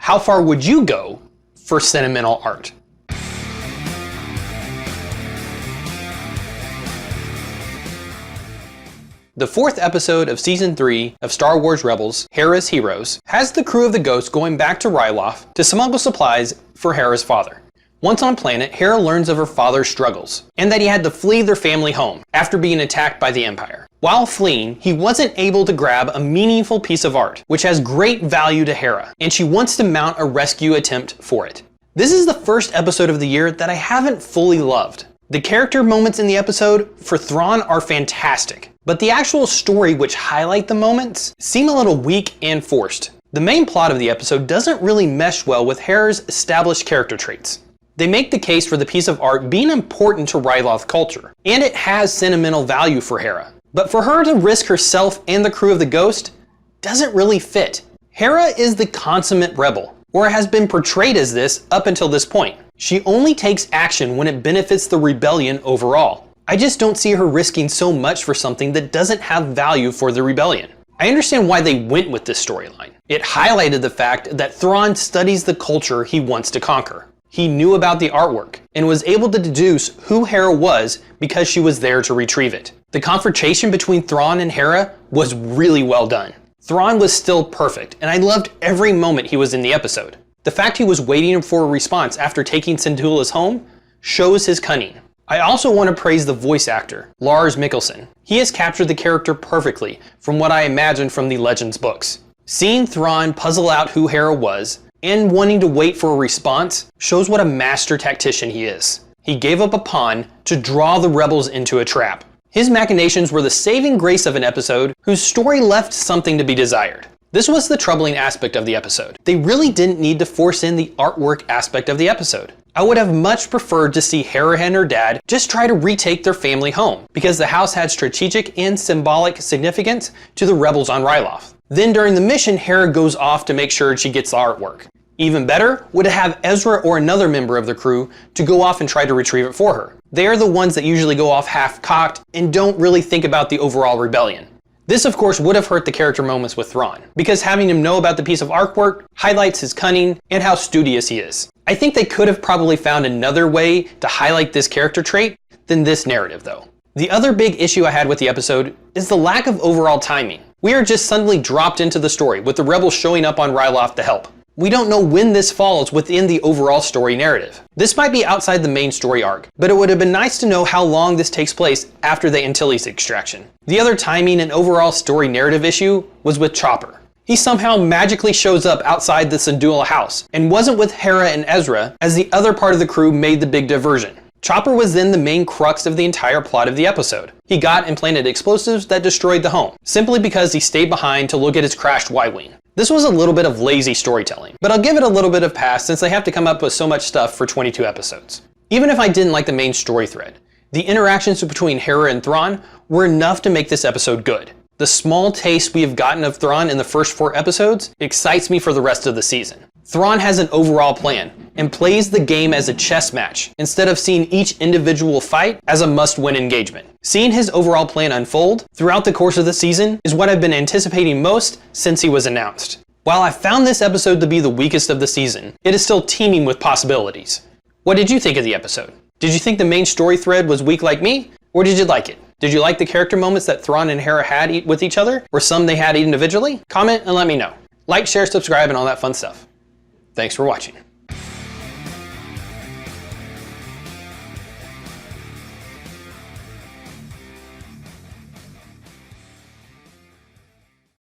How far would you go for sentimental art? The fourth episode of Season 3 of Star Wars Rebels, Hera's Heroes, has the crew of the Ghost going back to Ryloth to smuggle supplies for Hera's father. Once on planet, Hera learns of her father's struggles, and that he had to flee their family home after being attacked by the Empire. While fleeing, he wasn't able to grab a meaningful piece of art, which has great value to Hera, and she wants to mount a rescue attempt for it. This is the first episode of the year that I haven't fully loved. The character moments in the episode for Thrawn are fantastic, but the actual story which highlight the moments seem a little weak and forced. The main plot of the episode doesn't really mesh well with Hera's established character traits. They make the case for the piece of art being important to Ryloth culture, and it has sentimental value for Hera. But for her to risk herself and the crew of the Ghost doesn't really fit. Hera is the consummate rebel, or has been portrayed as this up until this point. She only takes action when it benefits the rebellion overall. I just don't see her risking so much for something that doesn't have value for the rebellion. I understand why they went with this storyline. It highlighted the fact that Thrawn studies the culture he wants to conquer. He knew about the artwork and was able to deduce who Hera was because she was there to retrieve it. The confrontation between Thrawn and Hera was really well done. Thrawn was still perfect, and I loved every moment he was in the episode. The fact he was waiting for a response after taking Syndulla's home shows his cunning. I also want to praise the voice actor, Lars Mikkelsen. He has captured the character perfectly from what I imagined from the Legends books. Seeing Thrawn puzzle out who Hera was, and wanting to wait for a response, shows what a master tactician he is. He gave up a pawn to draw the rebels into a trap. His machinations were the saving grace of an episode whose story left something to be desired. This was the troubling aspect of the episode. They really didn't need to force in the artwork aspect of the episode. I would have much preferred to see Hera and her dad just try to retake their family home, because the house had strategic and symbolic significance to the rebels on Ryloth. Then during the mission, Hera goes off to make sure she gets the artwork. Even better would have Ezra or another member of the crew to go off and try to retrieve it for her. They are the ones that usually go off half-cocked and don't really think about the overall rebellion. This of course would have hurt the character moments with Thrawn, because having him know about the piece of artwork highlights his cunning and how studious he is. I think they could have probably found another way to highlight this character trait than this narrative though. The other big issue I had with the episode is the lack of overall timing. We are just suddenly dropped into the story with the rebels showing up on Ryloth to help. We don't know when this falls within the overall story narrative. This might be outside the main story arc, but it would have been nice to know how long this takes place after the Antilles extraction. The other timing and overall story narrative issue was with Chopper. He somehow magically shows up outside the Syndulla house and wasn't with Hera and Ezra as the other part of the crew made the big diversion. Chopper was then the main crux of the entire plot of the episode. He got and planted explosives that destroyed the home, simply because he stayed behind to look at his crashed Y-Wing. This was a little bit of lazy storytelling, but I'll give it a little bit of pass since they have to come up with so much stuff for 22 episodes. Even if I didn't like the main story thread, the interactions between Hera and Thrawn were enough to make this episode good. The small taste we have gotten of Thrawn in the first 4 episodes excites me for the rest of the season. Thrawn has an overall plan and plays the game as a chess match instead of seeing each individual fight as a must-win engagement. Seeing his overall plan unfold throughout the course of the season is what I've been anticipating most since he was announced. While I found this episode to be the weakest of the season, it is still teeming with possibilities. What did you think of the episode? Did you think the main story thread was weak like me, or did you like it? Did you like the character moments that Thrawn and Hera had with each other, or some they had individually? Comment and let me know. Like, share, subscribe, and all that fun stuff. Thanks for watching.